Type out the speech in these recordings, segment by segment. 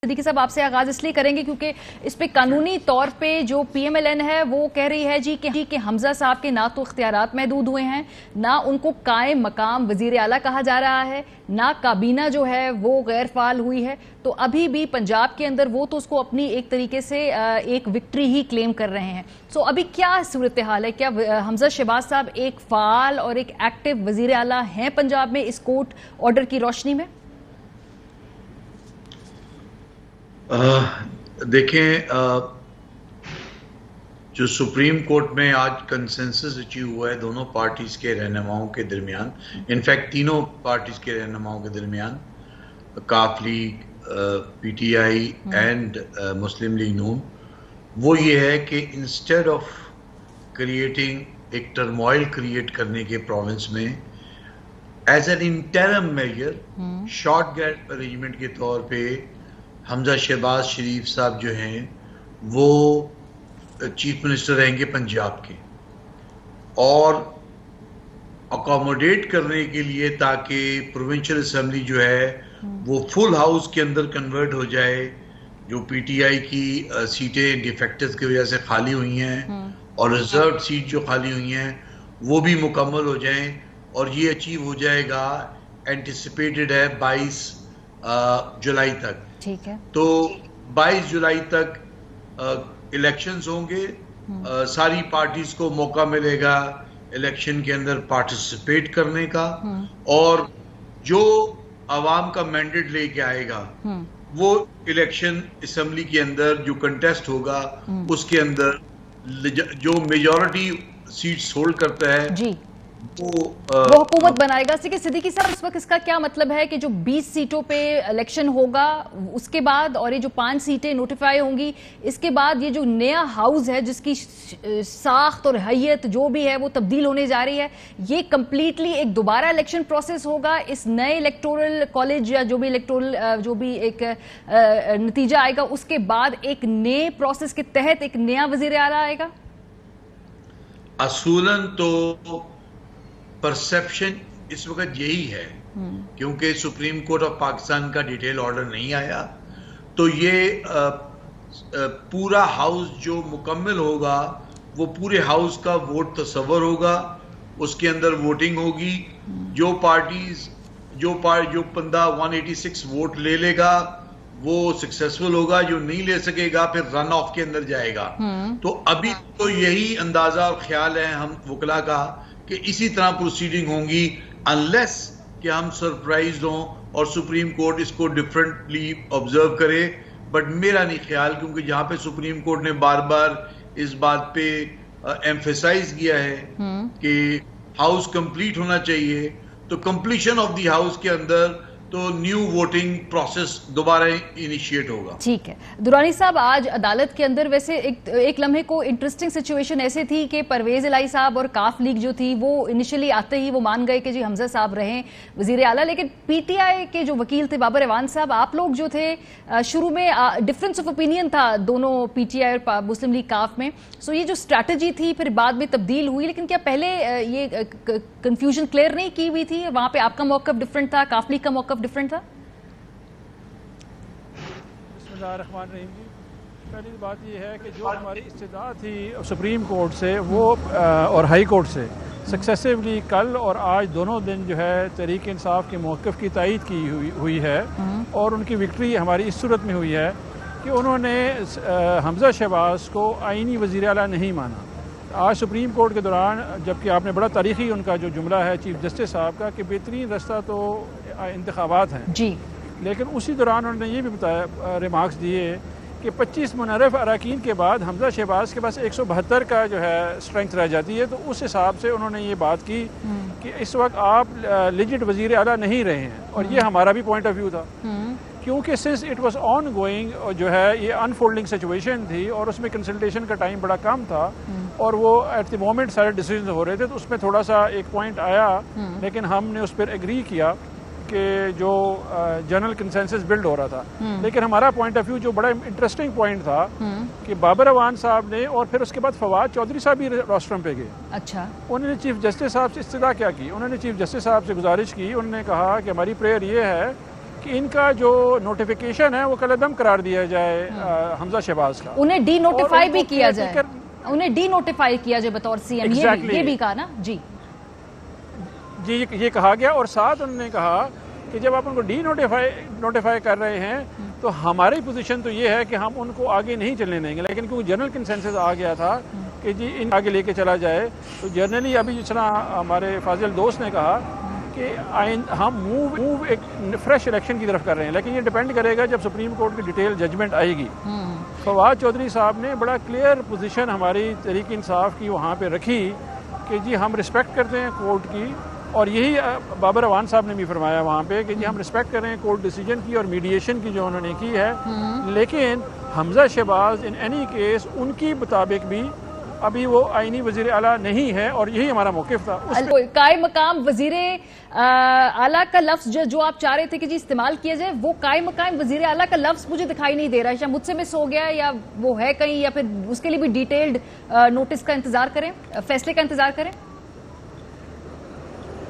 सिद्दीकी साहब, आपसे आगाज इसलिए करेंगे क्योंकि इस पे कानूनी तौर पे जो पीएमएलएन है वो कह रही है जी कि हमजा साहब के ना तो इख्तियारात महदूद हुए हैं, ना उनको कायम मकाम वजीर आला कहा जा रहा है, ना काबीना जो है वो गैर फाल हुई है। तो अभी भी पंजाब के अंदर वो तो उसको अपनी एक तरीके से एक विक्ट्री ही क्लेम कर रहे हैं। सो अभी क्या सूरत हाल है? क्या हमजा शहबाज साहब एक फाल और एक एक्टिव वजीर आला हैं पंजाब में इस कोर्ट ऑर्डर की रोशनी में? देखें, जो सुप्रीम कोर्ट में आज कंसेंसस अचीव हुआ है दोनों पार्टीज के रहनुमाओं के दरमियान, इनफैक्ट तीनों पार्टीज के रहनुमाओं के दरमियान, काफ league, PTI and Muslim League नून, वो ये है कि इंस्टेड ऑफ क्रिएटिंग एक टर्मोइल क्रिएट करने के प्रोविंस में as an interim measure short gap arrangement के तौर पे हमजा शहबाज शरीफ साहब जो हैं वो चीफ मिनिस्टर रहेंगे पंजाब के, और अकोमोडेट करने के लिए ताकि प्रोविंशियल असेंबली जो है वो फुल हाउस के अंदर कन्वर्ट हो जाए। जो पीटीआई की सीटें डिफेक्टर्स की वजह से खाली हुई हैं और रिजर्व सीट जो खाली हुई हैं वो भी मुकम्मल हो जाएं, और ये अचीव हो जाएगा, एंटिसिपेटेड है 22 जुलाई तक। ठीक है, तो 22 जुलाई तक इलेक्शंस होंगे, सारी पार्टीज को मौका मिलेगा इलेक्शन के अंदर पार्टिसिपेट करने का, और जो आवाम का मैंडेट लेके आएगा वो इलेक्शन असेंबली के अंदर जो कंटेस्ट होगा उसके अंदर जो मेजॉरिटी सीट्स होल्ड करता है जी वो हुकूमत बनाएगा। सिद्दीकी साहब, इस वक्त इसका क्या मतलब है कि जो 20 सीटों पे इलेक्शन होगा उसके बाद, और ये जो 5 सीटें नोटिफाई होंगी, इसके बाद ये जो नया हाउस है जिसकी साख्त और हैयत जो भी है वो तब्दील होने जा रही है, ये कंप्लीटली एक दोबारा इलेक्शन प्रोसेस होगा। इस नए इलेक्टोरल कॉलेज या जो भी इलेक्टोरल जो भी एक नतीजा आएगा उसके बाद एक नए प्रोसेस के तहत एक नया वजीर आला आएगा। असूलन तो परसेप्शन इस वक्त यही है, क्योंकि सुप्रीम कोर्ट ऑफ पाकिस्तान का डिटेल ऑर्डर नहीं आया, तो ये पूरा हाउस जो मुकम्मल होगा वो पूरे हाउस का वोट तस्वर होगा, उसके अंदर वोटिंग होगी। जो पार्टीज जो बंदा 186 वोट ले लेगा वो सक्सेसफुल होगा, जो नहीं ले सकेगा फिर रन ऑफ के अंदर जाएगा। तो अभी तो यही अंदाजा और ख्याल है हम वकला का कि इसी तरह प्रोसीडिंग होंगी, अनलेस कि हम सरप्राइज हों और सुप्रीम कोर्ट इसको डिफरेंटली ऑब्जर्व करे। बट मेरा नहीं ख्याल, क्योंकि जहां पे सुप्रीम कोर्ट ने बार बार इस बात पे एम्फेसाइज किया है कि हाउस कंप्लीट होना चाहिए, तो कंप्लीशन ऑफ द हाउस के अंदर तो न्यू वोटिंग प्रोसेस दोबारा इनिशिएट होगा। ठीक है दुरानी साहब, आज अदालत के अंदर वैसे एक लम्हे को इंटरेस्टिंग सिचुएशन ऐसे थी कि परवेज इलाही साहब और काफ लीग जो थी वो इनिशियली आते ही वो मान गए कि जी हमजा साहब रहें वजीर आला, लेकिन पीटीआई के जो वकील थे बाबर एवान साहब, आप लोग जो थे शुरू में डिफरेंस ऑफ ओपिनियन था दोनों पीटीआई और मुस्लिम लीग काफ में। सो ये जो स्ट्रैटेजी थी फिर बाद में तब्दील हुई, लेकिन क्या पहले ये कंफ्यूजन क्लियर नहीं की हुई थी? वहां पे आपका मौकफ डिफरेंट था, काफ लीग का मौकफ डिफरेंट था? पहली बात यह है कि जो हमारी इस्तिदा थी सुप्रीम कोर्ट से वो और हाई कोर्ट से सक्सेसिवली कल और आज दोनों दिन जो है तहरीक इंसाफ के मौक़िफ़ की तायीद की हुई है, और उनकी विक्ट्री हमारी इस सूरत में हुई है कि उन्होंने हमजा शहबाज को आईनी वज़ीर आला नहीं माना। आज सुप्रीम कोर्ट के दौरान, जबकि आपने बड़ा तारीखी उनका जो जुमला है चीफ जस्टिस साहब का कि बेहतरीन रास्ता तो इंतखाबात हैं जी, लेकिन उसी दौरान उन्होंने ये भी बताया, रिमार्क्स दिए कि 25 मुनर्रफ अरकान के बाद हमजा शहबाज के पास 172 का जो है स्ट्रेंथ रह जाती है। तो उस हिसाब से उन्होंने ये बात की कि इस वक्त आप लेजिट वजीर आला नहीं रहे हैं, और ये हमारा भी पॉइंट ऑफ व्यू था, क्योंकि since it was on going जो है ये अनफोल्डिंग सिचुएशन थी और उसमें कंसल्टेशन का टाइम बड़ा कम था, और वो एट द मोमेंट सारे डिसीजन हो रहे थे, तो उसमें थोड़ा सा एक पॉइंट आया, लेकिन हमने उस पर एग्री किया कि जो जनरल कंसेंसस बिल्ड हो रहा था। लेकिन हमारा पॉइंट ऑफ व्यू जो बड़ा इंटरेस्टिंग पॉइंट था कि बाबर अवान साहब ने और फिर उसके बाद फवाद चौधरी साहब भी रोस्ट्रम पे गए। अच्छा, उन्होंने चीफ जस्टिस साहब से इस्तदा क्या की, उन्होंने चीफ जस्टिस साहब से गुजारिश की, उन्होंने कहा कि हमारी प्रेयर ये है कि इनका जो नोटिफिकेशन है वो कलअदम करार दिया जाए हमजा शहबाज का, उन्हें डी नोटिफाई भी किया जाए, उन्हें डी नोटिफाई किया जाए बतौर सीएम। ये भी कहा ना जी ये कहा गया। और साथ उन्होंने कहा कि जब आप उनको डी नोटिफाई कर रहे हैं तो हमारी पोजीशन तो ये है कि हम उनको आगे नहीं चलने देंगे, लेकिन क्योंकि जनरल कंसेंसस आ गया था कि जी इन आगे लेके चला जाए, तो जनरली अभी जिस तरह हमारे फाजिल दोस्त ने कहा कि हम मूव एक फ्रेश इलेक्शन की तरफ कर रहे हैं, लेकिन ये डिपेंड करेगा जब सुप्रीम कोर्ट की डिटेल जजमेंट आएगी। फवाद चौधरी साहब ने बड़ा क्लियर पोजीशन हमारी तहरीक इंसाफ की वहाँ पे रखी कि जी हम रिस्पेक्ट करते हैं कोर्ट की, और यही बाबर अवान साहब ने भी फरमाया वहाँ पे कि जी हम रिस्पेक्ट कर रहे हैं कोर्ट डिसीजन की और मीडिएशन की जो उन्होंने की है, लेकिन Hamza Shahbaz in any case उनकी मुताबिक भी अभी वो आईनी वजीर आला नहीं है, और यही हमारा मौक़िफ़ था। कायम मकाम वजीर आला का लफ्ज जो आप चाह रहे थे कि जी इस्तेमाल किया जाए, वो कायम मकाम वजीर आला का लफ्ज मुझे दिखाई नहीं दे रहा है। शायद मुझसे मिस हो गया, या वो है कहीं, या फिर उसके लिए भी डिटेल्ड नोटिस का इंतजार करें, फैसले का इंतजार करें।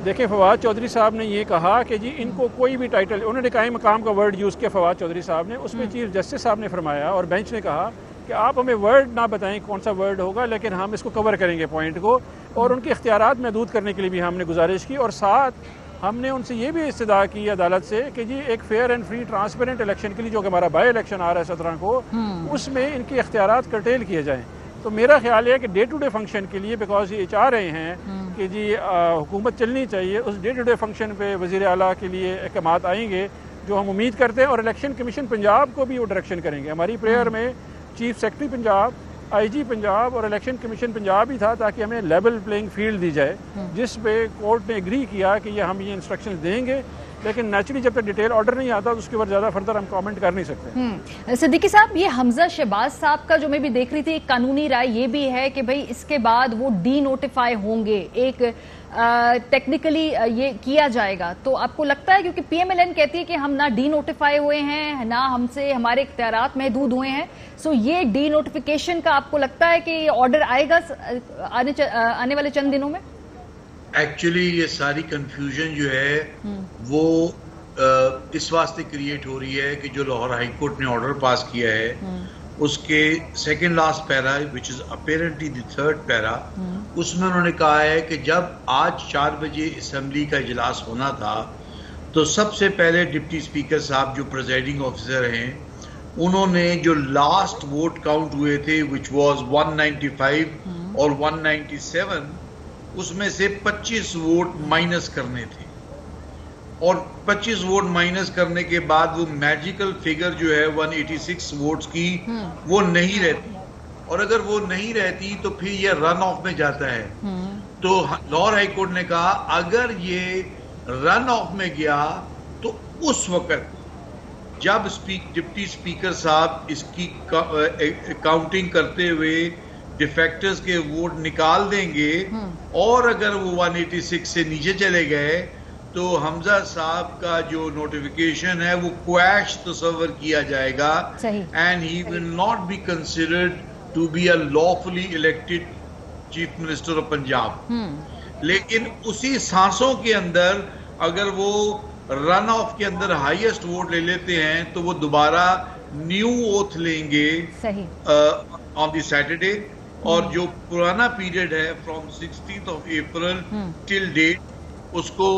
देखिए, फवाद चौधरी साहब ने ये कहा कि जी इनको कोई भी टाइटल, उन्होंने कायम मकाम का वर्ड यूज़ किया फवाद चौधरी साहब ने, उसमें चीफ जस्टिस साहब ने फरमाया और बेंच ने कहा कि आप हमें वर्ड ना बताएं कौन सा वर्ड होगा, लेकिन हम इसको कवर करेंगे पॉइंट को, और उनके इख्तियारात महदूद करने के लिए भी हमने गुजारिश की। और साथ हमने उनसे ये भी इस्तदा की अदालत से कि जी एक fair and free transparent election के लिए जो कि हमारा बाई इलेक्शन आ रहा है 17 को, उसमें इनके इख्तियारात कर्टेल किए जाएँ। तो मेरा ख्याल है कि डे टू डे फंक्शन के लिए, बिकॉज ये चाह रहे हैं कि जी हुकूमत चलनी चाहिए, उस डे टू डे फंक्शन पे वज़ीर आला के लिए अहकामात आएंगे जो हम उम्मीद करते हैं, और इलेक्शन कमीशन पंजाब को भी वो डायरेक्शन करेंगे। हमारी प्रेयर में chief secretary Punjab, IG Punjab और इलेक्शन कमीशन पंजाब ही था, ताकि हमें लेवल प्लेइंग फील्ड दी जाए, जिस पे कोर्ट ने एग्री किया कि हम ये इंस्ट्रक्शंस देंगे, लेकिन नेचुरली जब तक डिटेल ऑर्डर नहीं आता तो उसके ऊपर ज्यादा फर्दर हम कमेंट कर नहीं सकते। सिद्दीकी साहब, ये हमजा शहबाज साहब का जो मैं भी देख रही थी, एक कानूनी राय ये भी है कि भाई इसके बाद वो डी नोटिफाई होंगे, एक टेक्निकली ये किया जाएगा, तो आपको लगता है, क्योंकि पीएमएलएन कहती है कि हम ना डी नोटिफाई हुए हैं, ना हमसे हमारे इख्तियारात महदूद हुए हैं, सो ये डी नोटिफिकेशन का आपको लगता है कि ऑर्डर आएगा आने वाले चंद दिनों में? एक्चुअली ये सारी कंफ्यूजन जो है वो इस वास्ते क्रिएट हो रही है कि जो लाहौर हाई कोर्ट ने ऑर्डर पास किया है, उसके second last para, which is apparently the third para, उसमें उन्होंने कहा है कि जब आज 4 बजे असेंबली का इजलास होना था, तो सबसे पहले डिप्टी स्पीकर साहब जो प्रेजाइडिंग ऑफिसर हैं, उन्होंने जो लास्ट वोट काउंट हुए थे, विच वाज 195 और 197, उसमें से 25 वोट माइनस करने थे, और 25 वोट माइनस करने के बाद वो मैजिकल फिगर जो है 186 वोट्स की वो नहीं रहती, और अगर वो नहीं रहती तो फिर ये रन ऑफ में जाता है। तो लाहौर हाई कोर्ट ने कहा अगर ये रन ऑफ में गया तो उस वक्त जब डिप्टी स्पीकर साहब इसकी काउंटिंग करते हुए डिफेक्टर्स के वोट निकाल देंगे, और अगर वो 186 से नीचे चले गए तो हमजा साहब का जो नोटिफिकेशन है वो क्वैश तस्वर किया जाएगा, and he will not be considered to be a lawfully elected chief minister of Punjab. लेकिन उसी सांसों के अंदर अगर वो रन ऑफ के अंदर हाईएस्ट वोट ले लेते हैं तो वो दोबारा न्यू ओथ लेंगे ऑन द सैटरडे, और जो पुराना पीरियड है from 16th of April till date, उसको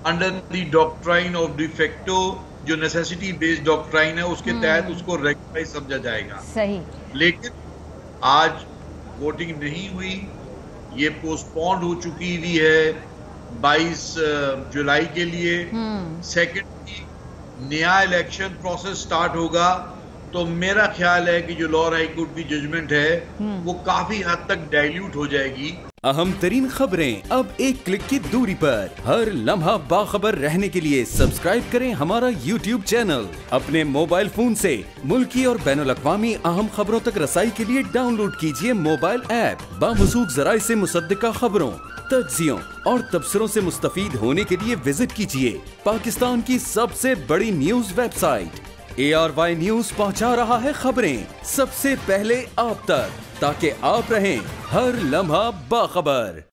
under the doctrine of de facto, जो नेसेसिटी बेस्ड डॉक्ट्राइन है, उसके तहत उसको रेगुलराइज समझा जाएगा। सही। लेकिन आज वोटिंग नहीं हुई, ये पोस्टपोन्ड हो चुकी हुई है 22 जुलाई के लिए। सेकेंडली नया इलेक्शन प्रोसेस स्टार्ट होगा, तो मेरा ख्याल है कि जो लाहौर हाई कोर्ट की जजमेंट है वो काफी हद तक डाइल्यूट हो जाएगी। अहम तरीन खबरें अब एक क्लिक की दूरी पर, हर लम्हा बाखबर रहने के लिए सब्सक्राइब करें हमारा YouTube चैनल। अपने मोबाइल फोन से मुल्की और बैनुल-अक़वामी अहम खबरों तक रसाई के लिए डाउनलोड कीजिए मोबाइल ऐप। बामसूख जराए से मुसद्दिका खबरों, तज्जियों और तबसरों से मुस्तफीद होने के लिए विजिट कीजिए पाकिस्तान की सबसे बड़ी न्यूज वेबसाइट। ARY न्यूज पहुंचा रहा है खबरें सबसे पहले आप तक, ताकि आप रहें हर लम्हा बाखबर।